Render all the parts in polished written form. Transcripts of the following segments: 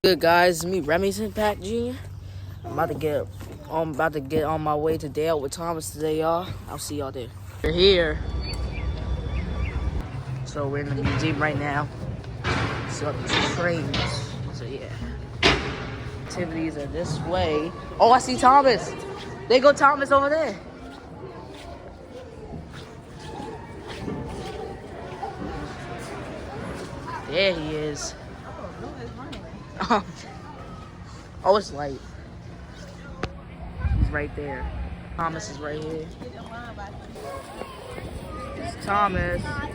Good guys, me Remington Pack Jr. I'm about to get on my way to DOWT with Thomas today, y'all. I'll see y'all there. We're here. So we're in the museum right now. So up to trains. So yeah. Activities are this way. Oh, I see Thomas. There go Thomas over there. There he is. Oh, it's light. He's right there. Thomas is right here. It's Thomas. Oh,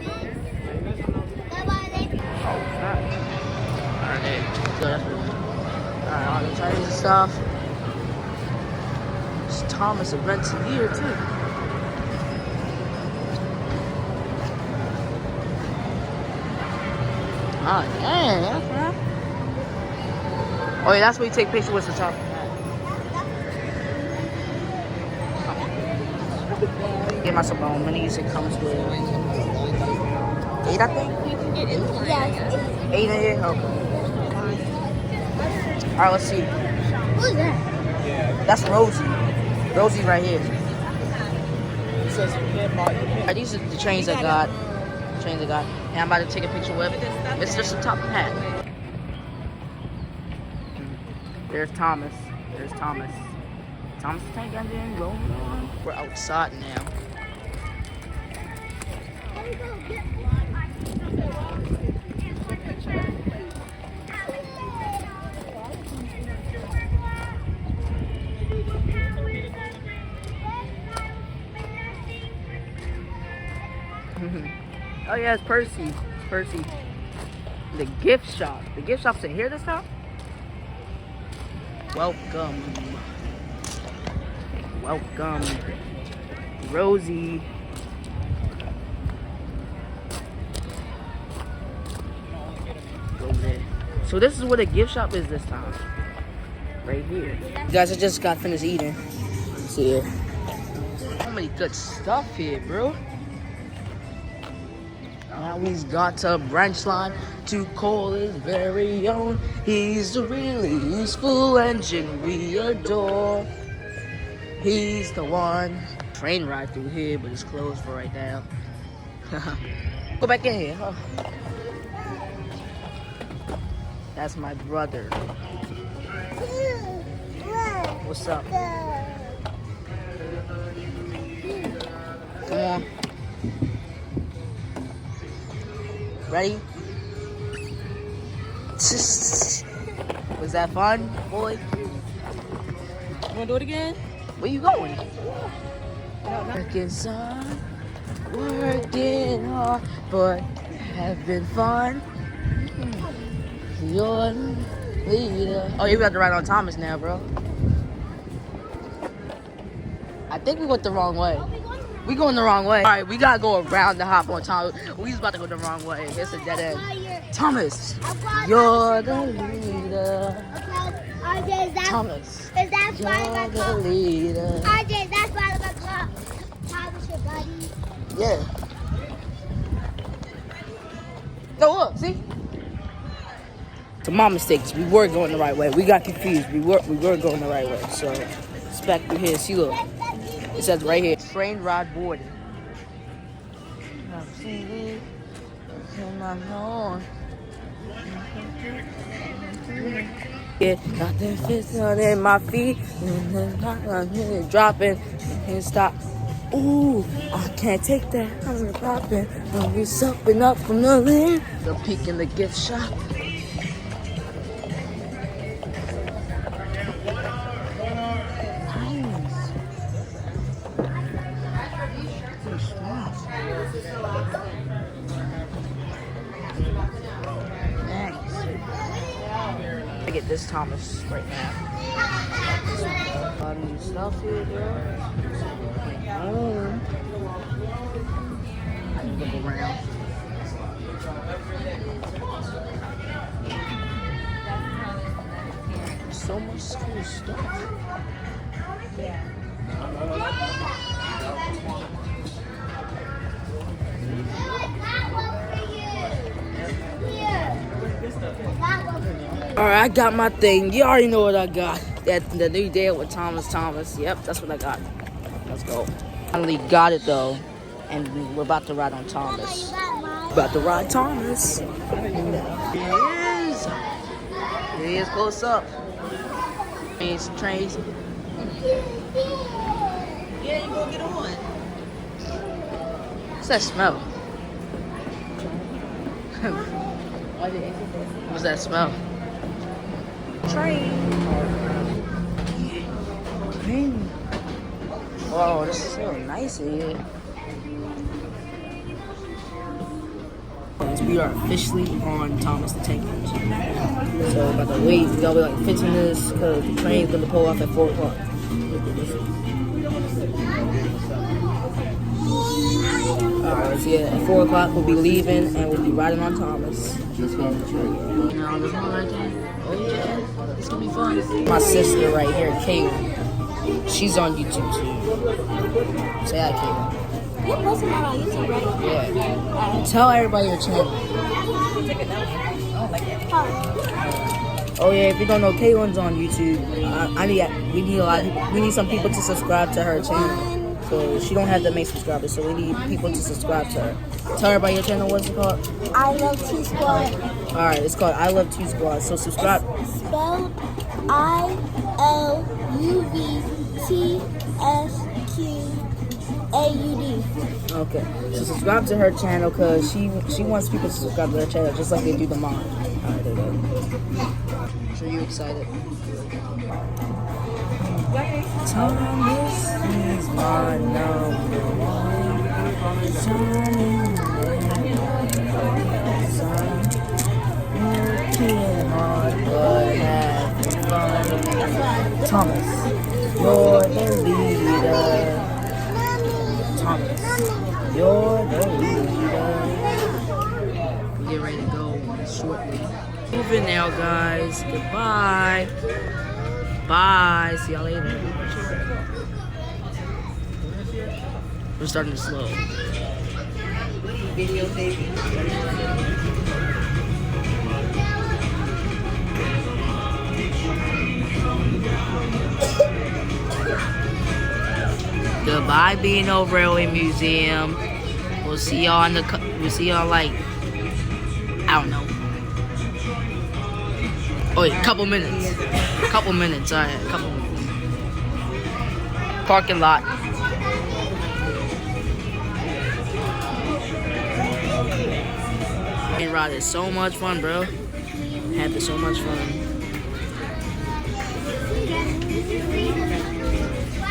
snap. Alright, good. Alright, all the trains and stuff. It's Thomas events here too. Oh, dang, that's right. Oh, yeah, that's where you take pictures with the top. Get myself my own minis. It comes with 8, I think. You can get inside. Yeah, 8 in here? Okay. Alright, let's see. Who's that? That's Rosie. Rosie right here. Alright, these are the trains I got. And I'm about to take a picture with Mr. Top Hat. There's Thomas. Thomas tank engine rolling on. We're outside now. Oh yeah, it's Percy. The gift shop. The gift shop's in here this time? Welcome, Rosie. Over there. So this is where the gift shop is this time. Right here. You guys, I just got finished eating. See it. So many good stuff here, bro. Now he's got a branch line to call his very own. He's a really useful engine we adore. He's the one. Train ride through here, but it's closed for right now. Go back in here. Huh? That's my brother. What's up? Come on. Ready? Was that fun, boy? You wanna do it again? Where you going? No. Working hard, but having fun. You're the leader. Oh, you got to ride on Thomas now, bro. I think we went the wrong way. We going the wrong way. All right, we gotta go around the hop on Thomas. We was about to go the wrong way. It's a dead end. Thomas, you're the leader. Thomas, Is that you're the leader. RJ, that's part of my club. Thomas, your buddy. Yeah. No, look, see? So my mistakes. We were going the right way. We got confused. We were going the right way. So it's back through here. See, look. It says right here, train ride boarding. Yeah, nothing fits on my feet. Dropping and stop. Ooh, I can't take that. I'm dropping. I'll be supping up from the land. The peak in the gift shop. I get this Thomas right now. A lot of new stuff here, girl. I can look around. So much cool stuff. Yeah. Alright, I got my thing. You already know what I got. That the new deal with Thomas. Yep, that's what I got. Let's go. Finally got it though. And we're about to ride on Thomas. About to ride Thomas. Here he is. Here he is close up. Trains. Yeah, you gonna get on. What's that smell? What's that smell? Train. Oh, this is so nice here. We are officially on Thomas the Tank Engine. So about to wait. We gotta wait like 15 minutes because the train's gonna pull off at 4 o'clock. Alright, so yeah, at 4 o'clock we'll be leaving and we'll be riding on Thomas. Just got the train. Now there's one right there. Oh yeah, it's gonna be fun. My sister right here, Kayla. She's on YouTube too. Say hi, Kayla. You're posting that on YouTube, right? Yeah. Tell everybody your channel. Oh yeah, if you don't know, Kayla's on YouTube. We need some people to subscribe to her channel. So she don't have that many subscribers, so we need people to subscribe to her. Tell everybody your channel. What's it called? I Love T Squad. All right, it's called I Love T Squad. So subscribe. Spelled ILUVTSQAUD. Okay, so subscribe to her channel because she wants people to subscribe to her channel just like they do to mine. All right, there you go. So you excited? Thomas is my number one. Working hard but having fun. Thomas, you're the leader. Thomas, you're the leader. We get ready to go shortly. Moving now, guys. Goodbye. Bye. See y'all later. We're starting to slow. Goodbye, Beano Railway Museum. We'll see y'all in the. We'll see y'all like. I don't know. Oh, wait, couple minutes. Couple minutes. All right, couple minutes. Parking lot. And ride is so much fun, bro. Having so much fun.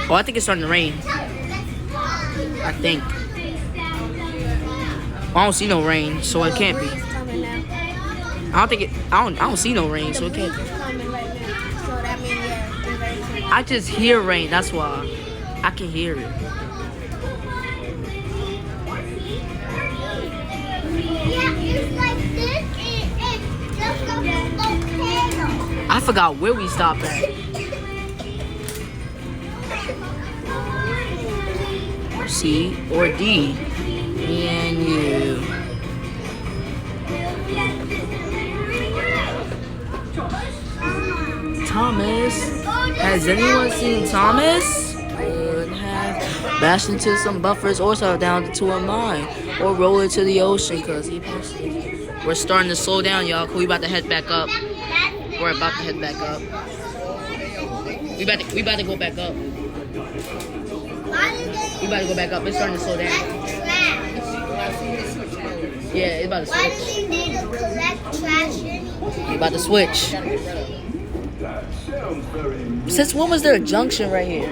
Oh, I think it's starting to rain. I think. I don't see no rain, so it can't be. I don't see no rain, so it can't be. I just hear rain, that's why. I can hear it. I forgot where we stopped at. C or D. Me and you. Thomas. Has anyone seen Thomas? Would have bashed into some buffers or settle down to a mine or roll into the ocean because he posted. We're starting to slow down, y'all, because we about to head back up. We're about to head back up. We about to go back up. We about to go back up. It's starting to slow down. Yeah, it's about to switch. We about to switch. Since when was there a junction right here?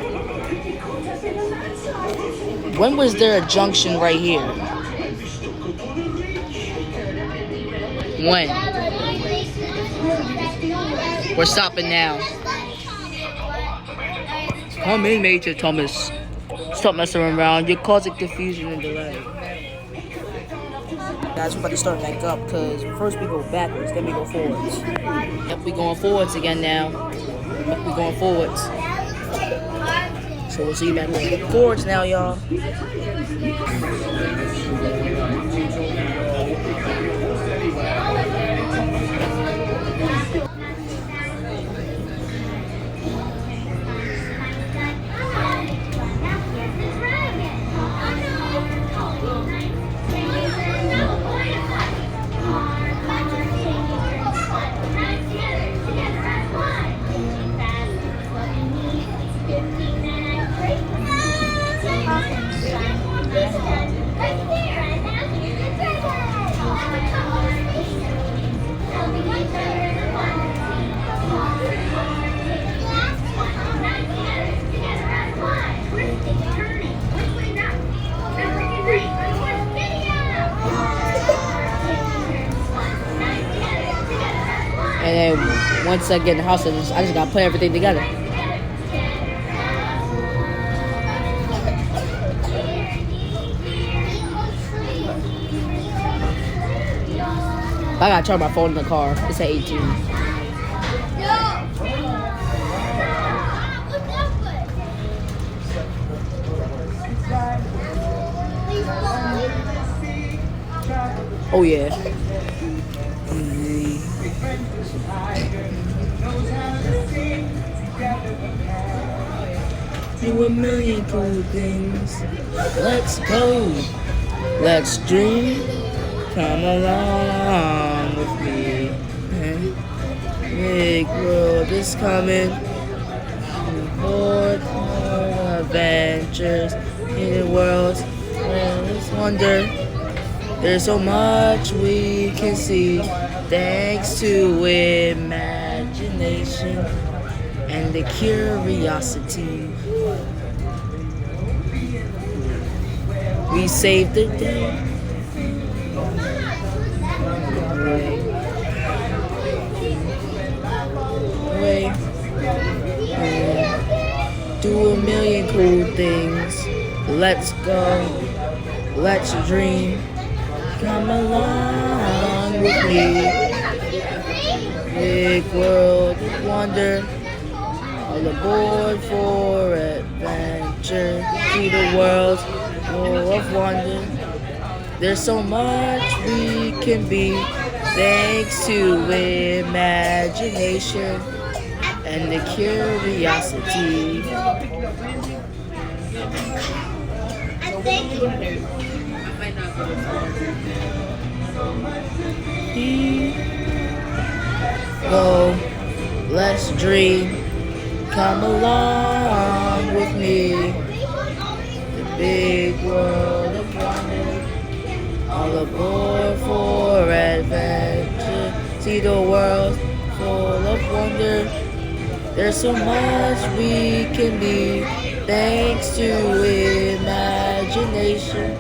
When was there a junction right here? When? We're stopping now. Come in, Major Thomas. Stop messing around. You're causing confusion and delay. Guys, we're about to start back up because first we go backwards, then we go forwards. Yep, we going forwards again now. Yep, we going forwards. So we'll see you back there. Forwards now, y'all. This time, right there, and now here's the dragon. Tell me what you're the one to see. Last one, not together as one. Twisting, turning, whistling up. Remember, get ready for the horse video. And then once I get in the house, I just gotta put everything together. I gotta charge my phone in the car. It's at 18. Oh yeah. Do a million cool things. Let's go. Let's dream. Come along with me. Big world is coming. More adventures in the world. Let's wonder. There's so much we can see thanks to imagination and the curiosity. We save the day. Way. Do a million cool things. Let's go. Let's dream. Come along with me. Big world of wonder. All aboard for adventure. See the world full of wonder. There's so much we can be thanks to imagination and the curiosity. Go, let's dream. Come along with me. The big world of wonder. All aboard for adventure. See the world full of wonder. There's so much we can be thanks to imagination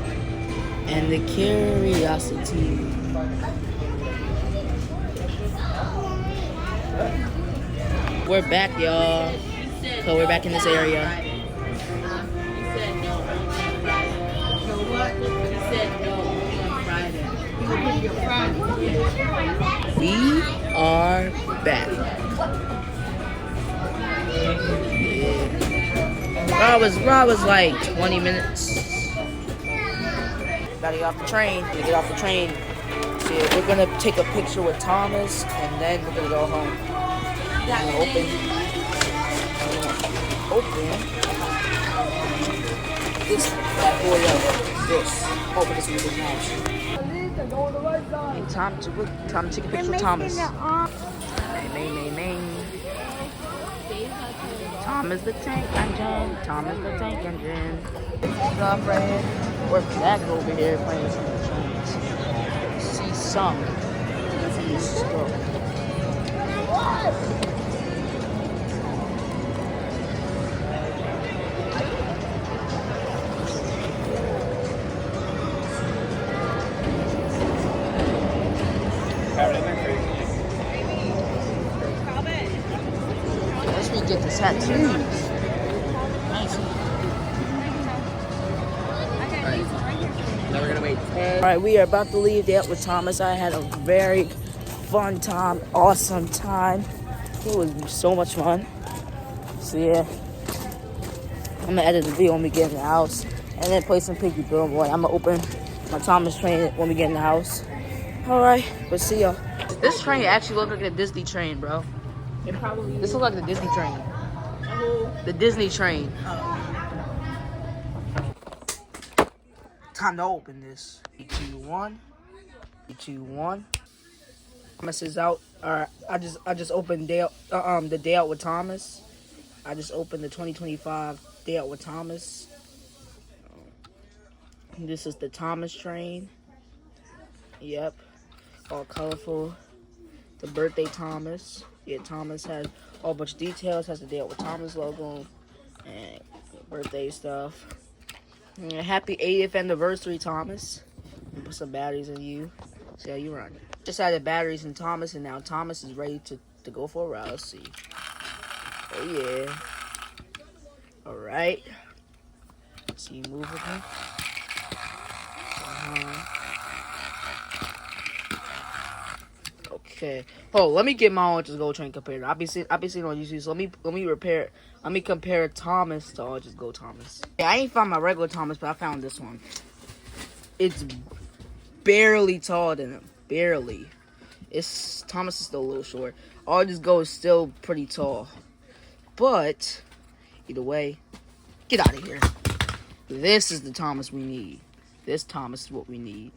and the curiosity. We're back, y'all. So we're back in this area. We are back. Yeah. Rob was like 20 minutes. Gotta get off the train. We get off the train. So yeah, we're gonna take a picture with Thomas and then we're gonna go home. I'm gonna open this bad boy up. This. Open this with his mouth. And time to take a picture with Thomas. Thomas the tank engine. Thomas the tank engine. Stuff right here. We're back over here playing some trains. See some. Let's go. Let's me get the tattoos. Nice. Now we're gonna wait. Alright, we are about to leave DOWT with Thomas. I had a very fun time, awesome time. It was so much fun. So yeah, I'm gonna edit the video when we get in the house and then play some Pinky Bill Boy. I'm gonna open my Thomas train when we get in the house. Alright, we'll see y'all. This train actually looks like a Disney train, bro. It probably This looks like the Disney train. The Disney train. Time to open this. 3, 2, 1. 3, 2, 1. Thomas is out. Alright, I just opened the DOWT with Thomas. I just opened the 2025 DOWT with Thomas. This is the Thomas train. Yep. All colorful. The birthday Thomas. Yeah, Thomas has a whole bunch of details. Has the Day Out with Thomas logo and birthday stuff. Yeah, happy 80th anniversary, Thomas. Put some batteries in you. See how you run. Just added batteries in Thomas, and now Thomas is ready to go for a ride. Let's see. Oh yeah. All right. See you move with me. Okay. Oh, let me get my own just Go train compared. I'll be seeing on YouTube. So let me compare Thomas to all just Go Thomas. Yeah, I ain't found my regular Thomas, but I found this one. It's barely taller than him. Barely. Thomas is still a little short. All just Go is still pretty tall. But either way, get out of here. This is the Thomas we need. This Thomas is what we need.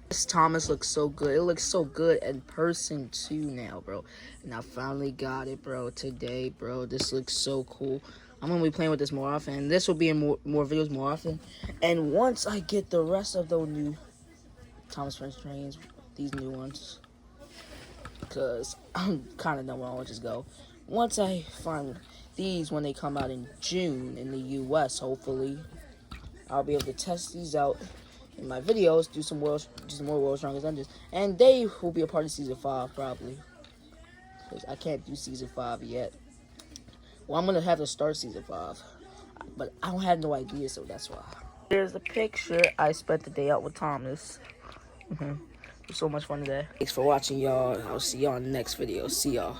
This Thomas looks so good. It looks so good in person too now, bro. And I finally got it, bro, today, bro. This looks so cool. I'm going to be playing with this more often. This will be in more videos more often. And once I get the rest of those new Thomas French trains, these new ones, because I'm kind of done with all just Go. Once I find these when they come out in June in the U.S., hopefully, I'll be able to test these out in my videos, do some more World's Strongest Engines, and they will be a part of Season 5, probably, because I can't do Season 5 yet. Well, I'm going to have to start Season 5, but I don't have no idea, so that's why. Here's the picture. I spent the day out with Thomas. It was so much fun today. Thanks for watching, y'all. I'll see y'all in the next video. See y'all.